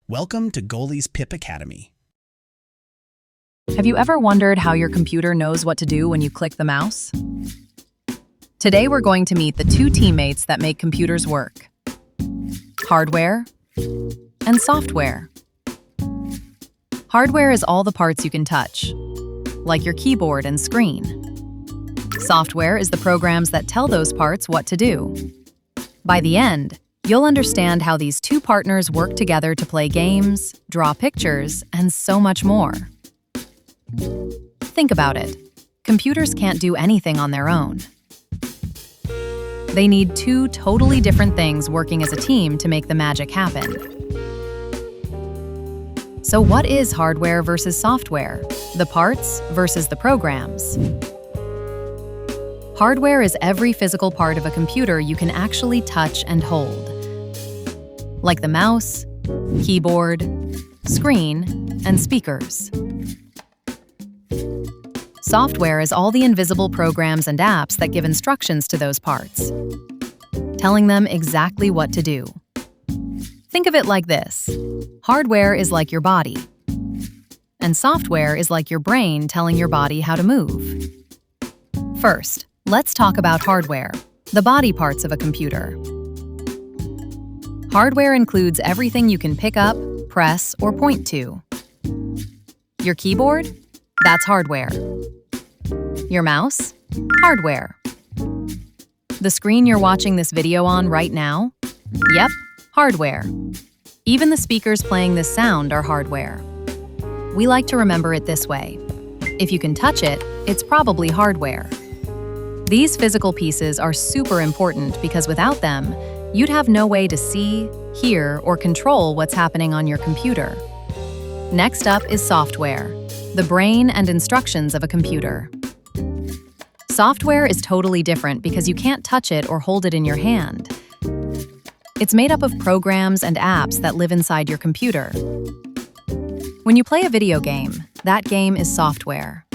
Welcome to Goalie's Pip Academy. Have you ever wondered how your computer knows what to do when you click the mouse? Today we're going to meet the two teammates that make computers work: hardware and software. Hardware is all the parts you can touch, like your keyboard and screen. Software is the programs that tell those parts what to do. By the end, you'll understand how these two partners work together to play games, draw pictures, and so much more. Think about it. Computers can't do anything on their own. They need two totally different things working as a team to make the magic happen. So what is hardware versus software? The parts versus the programs? Hardware is every physical part of a computer you can actually touch and hold, like the mouse, keyboard, screen, and speakers. Software is all the invisible programs and apps that give instructions to those parts, telling them exactly what to do. Think of it like this. Hardware is like your body, and software is like your brain telling your body how to move. First, let's talk about hardware, the body parts of a computer. Hardware includes everything you can pick up, press, or point to. Your keyboard? That's hardware. Your mouse? Hardware. The screen you're watching this video on right now? Yep, hardware. Even the speakers playing this sound are hardware. We like to remember it this way. If you can touch it, it's probably hardware. These physical pieces are super important because without them, you'd have no way to see, hear, or control what's happening on your computer. Next up is software, the brain and instructions of a computer. Software is totally different because you can't touch it or hold it in your hand. It's made up of programs and apps that live inside your computer. When you play a video game, that game is software.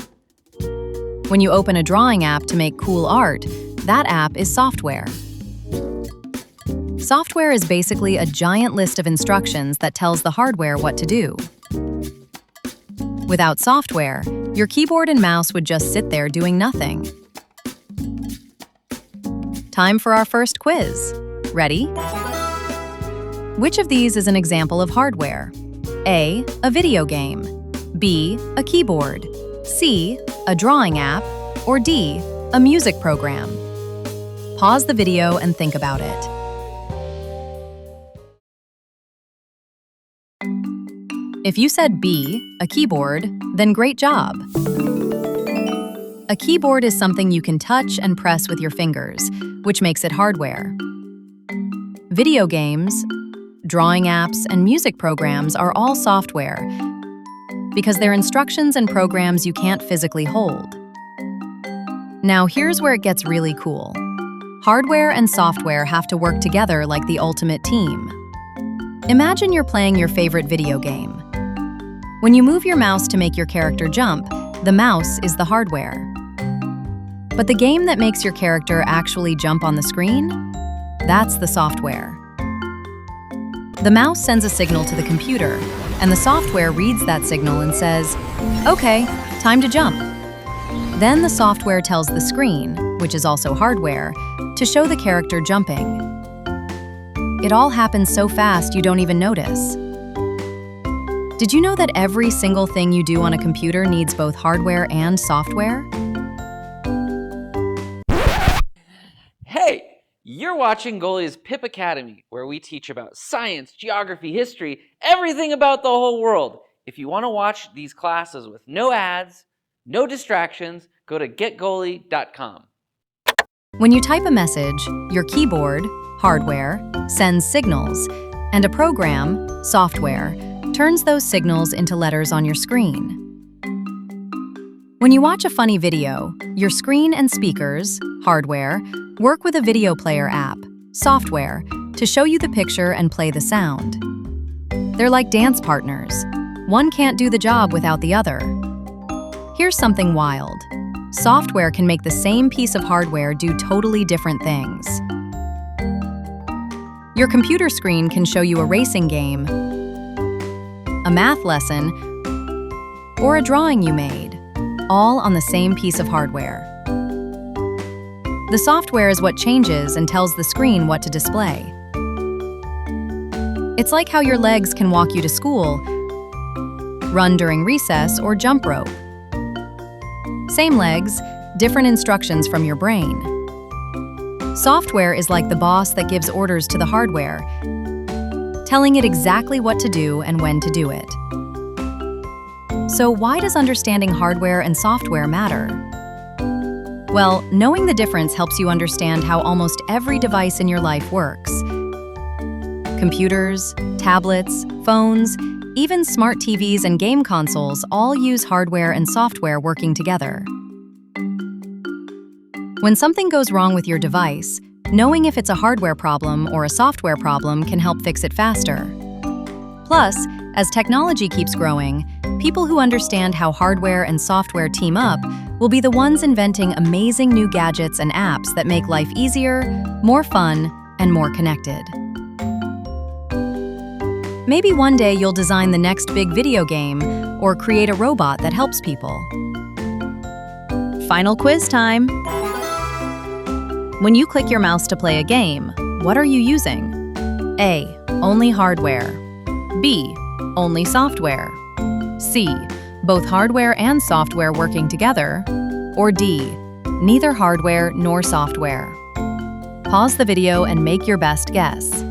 When you open a drawing app to make cool art, that app is software. Software is basically a giant list of instructions that tells the hardware what to do. Without software, your keyboard and mouse would just sit there doing nothing. Time for our first quiz. Ready? Which of these is an example of hardware? A, a video game. B, a keyboard. C, a drawing app. Or D, a music program. Pause the video and think about it. If you said B, a keyboard, then great job. A keyboard is something you can touch and press with your fingers, which makes it hardware. Video games, drawing apps, and music programs are all software because they're instructions and programs you can't physically hold. Now here's where it gets really cool. Hardware and software have to work together like the ultimate team. Imagine you're playing your favorite video game. When you move your mouse to make your character jump, the mouse is the hardware. But the game that makes your character actually jump on the screen? That's the software. The mouse sends a signal to the computer, and the software reads that signal and says, "Okay, time to jump." Then the software tells the screen, which is also hardware, to show the character jumping. It all happens so fast you don't even notice. Did you know that every single thing you do on a computer needs both hardware and software? Hey, you're watching Goalie's Pip Academy, where we teach about science, geography, history, everything about the whole world. If you want to watch these classes with no ads, no distractions, go to getgoalie.com. When you type a message, your keyboard, hardware, sends signals, and a program, software, turns those signals into letters on your screen. When you watch a funny video, your screen and speakers, hardware, work with a video player app, software, to show you the picture and play the sound. They're like dance partners. One can't do the job without the other. Here's something wild. Software can make the same piece of hardware do totally different things. Your computer screen can show you a racing game, math lesson, or a drawing you made, all on the same piece of hardware. The software is what changes and tells the screen what to display. It's like how your legs can walk you to school, run during recess, or jump rope. Same legs, different instructions from your brain. Software is like the boss that gives orders to the hardware, telling it exactly what to do and when to do it. So why does understanding hardware and software matter? Well, knowing the difference helps you understand how almost every device in your life works. Computers, tablets, phones, even smart TVs and game consoles all use hardware and software working together. When something goes wrong with your device, knowing if it's a hardware problem or a software problem can help fix it faster. Plus, as technology keeps growing, people who understand how hardware and software team up will be the ones inventing amazing new gadgets and apps that make life easier, more fun, and more connected. Maybe one day you'll design the next big video game or create a robot that helps people. Final quiz time! When you click your mouse to play a game, what are you using? A. Only hardware. B. Only software. C. Both hardware and software working together. Or D. Neither hardware nor software. Pause the video and make your best guess.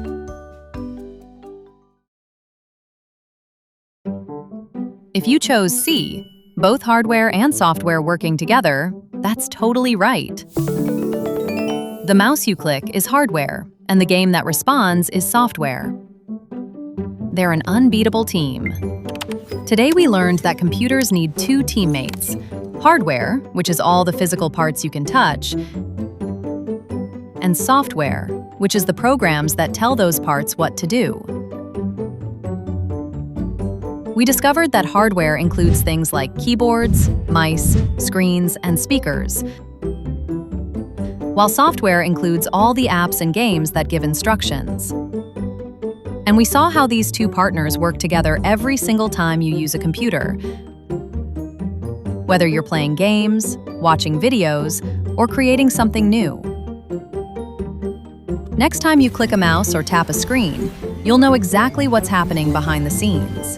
If you chose C, both hardware and software working together, that's totally right. The mouse you click is hardware, and the game that responds is software. They're an unbeatable team. Today we learned that computers need two teammates: hardware, which is all the physical parts you can touch, and software, which is the programs that tell those parts what to do. We discovered that hardware includes things like keyboards, mice, screens, and speakers, while software includes all the apps and games that give instructions. And we saw how these two partners work together every single time you use a computer. Whether you're playing games, watching videos, or creating something new. Next time you click a mouse or tap a screen, you'll know exactly what's happening behind the scenes.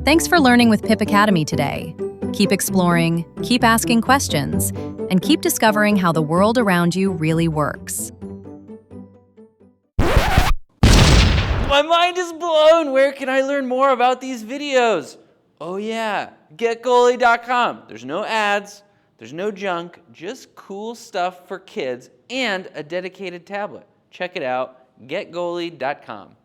Thanks for learning with Pip Academy today. Keep exploring, keep asking questions, and keep discovering how the world around you really works. My mind is blown! Where can I learn more about these videos? Oh yeah, GetGoalie.com. There's no ads, there's no junk, just cool stuff for kids and a dedicated tablet. Check it out, GetGoalie.com.